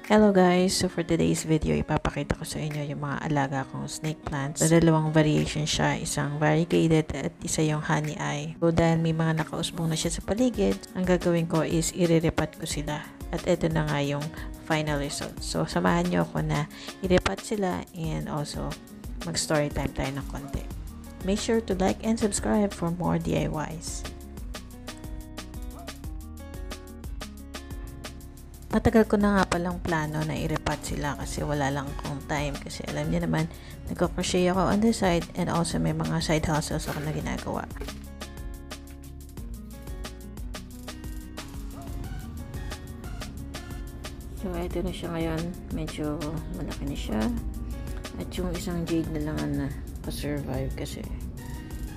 Hello guys! So for today's video, ipapakita ko sa inyo yung mga alaga kong snake plants. So dalawang variation siya, isang variegated at isa yung honey eye. So dahil may mga nakausbong na siya sa paligid, ang gagawin ko is iriripat ko sila. At ito na nga yung final result. So samahan nyo ako na iripat sila and also mag-story time tayo ng konti. Make sure to like and subscribe for more DIYs. Matagal ko na nga palang plano na i-repat sila kasi wala lang akong time kasi alam niyo naman, nagko-crochet ako on the side and also may mga side hustles ako na ginagawa. So, ito na siya ngayon. Medyo malaki na siya. At yung isang jade na lang na pa-survive kasi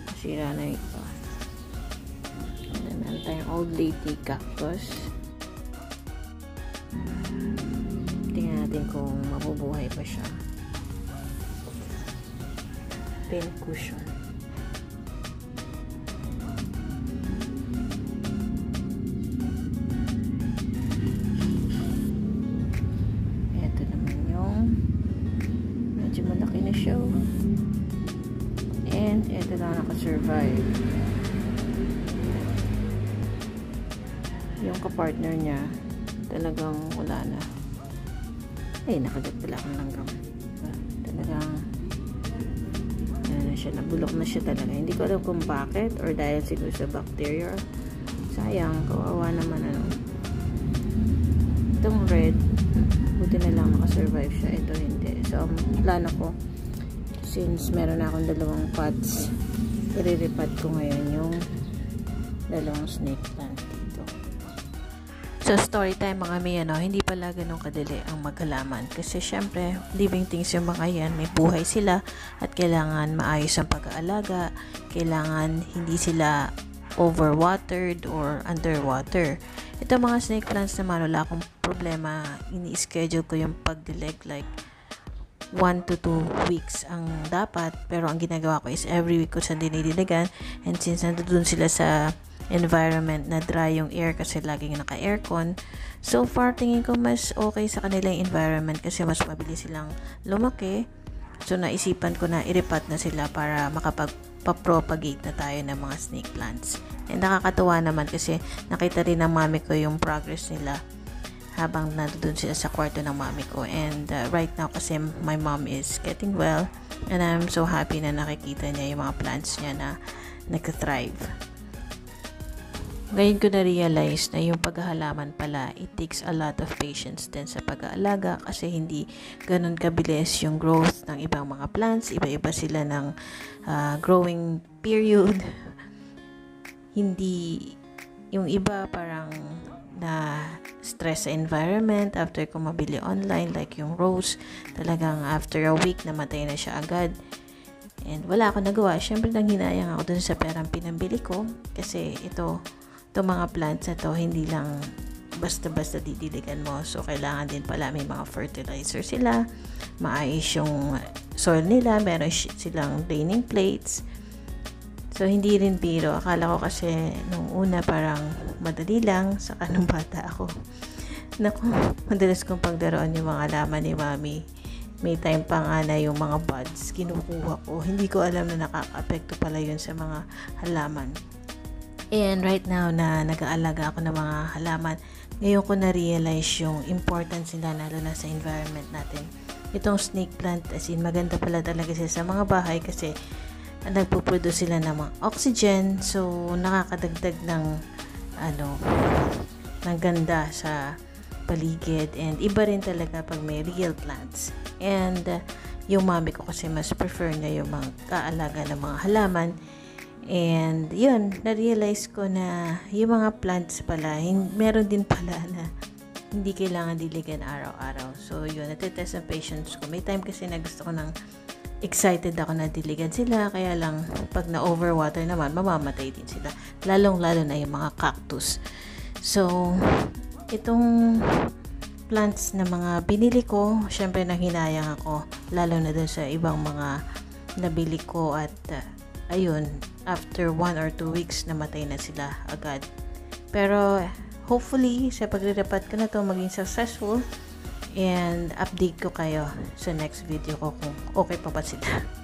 nasira na ito. And then, meron tayong old lady cactus. Tingnan natin kung mabubuhay pa siya. Pin cushion. Ito naman yung medyo malaki na siya. And ito lang nakasurvive. Yung kapartner niya talagang wala na. Ay, nakagat pala akong langgam. Talagang ano na siya, nabulok na siya talaga. Hindi ko alam kung bakit or dahil siguro sa bacteria. Sayang, kawawa naman ano. Itong red, buti na lang nakasurvive siya. Ito hindi. So, ang plano ko, since meron na akong dalawang pots, iriripat ko ngayon yung dalawang snake plant. So, story time mga may hindi pala ganun kadali ang maghalaman. Kasi syempre, living things yung mga yan, may buhay sila at kailangan maayos ang pag-aalaga. Kailangan hindi sila overwatered or underwater. Ito mga snake plants naman, wala akong problema. Ini-schedule ko yung pagdilig like 1 to 2 weeks ang dapat. Pero ang ginagawa ko is every week ko sa dinidiligan. And since nandun sila sa environment na dry yung air kasi laging naka-aircon. So far, tingin ko mas okay sa kanilang environment kasi mas mabilis silang lumaki. So, naisipan ko na iripat na sila para makapag-propagate na tayo ng mga snake plants. And nakakatuwa naman kasi nakita rin ng mami ko yung progress nila habang nandun sila sa kwarto ng mami ko. And right now kasi my mom is getting well and I'm so happy na nakikita niya yung mga plants niya na nag-thrive. Ngayon ko na-realize na yung paghahalaman pala, it takes a lot of patience din sa pag-aalaga kasi hindi ganun kabilis yung growth ng ibang mga plants. Iba-iba sila ng growing period. Hindi, yung iba parang na stress sa environment after ko mabili online like yung rose. Talagang after a week namatay na siya agad. And wala akong nagawa. Siyempre nanghinayang ako dun sa perang pinambili ko kasi itong mga plants na to, hindi lang basta-basta didiligan mo. So, kailangan din pala may mga fertilizer sila. Maayos yung soil nila. Meron silang draining plates. So, hindi rin biro. Akala ko kasi nung una parang madali lang. Saka nung bata ako. Naku, madalas kong pagdaroon yung mga halaman ni mami. May time pa nga na yung mga buds kinukuha ko. Hindi ko alam na nakaka-apekto pala yun sa mga halaman. And right now na nag-aalaga ako ng mga halaman, ngayon ko na-realize yung importance nila lalo na sa environment natin. Itong snake plant, as in, maganda pala talaga sila sa mga bahay kasi nagpo-produce sila ng mga oxygen. So, nakakadagdag ng ng ganda sa paligid. And iba rin talaga pag may real plants. And yung mami ko kasi mas prefer niya yung mga kaalaga ng mga halaman. And yun, na-realize ko na yung mga plants pala, meron din pala na hindi kailangan diligan araw-araw. So yun, natitest ang patience ko. May time kasi na gusto ko excited ako na diligan sila, kaya lang pag na-overwater naman, mamamatay din sila. Lalong-lalo na yung mga cactus. So, itong plants na mga binili ko, syempre nanghinayang ako, lalo na dun sa ibang mga nabili ko at ayun, after 1 or 2 weeks namatay na sila agad. Pero hopefully sa pagre-repat ko na to maging successful And update ko kayo sa next video ko kung okay pa ba sila.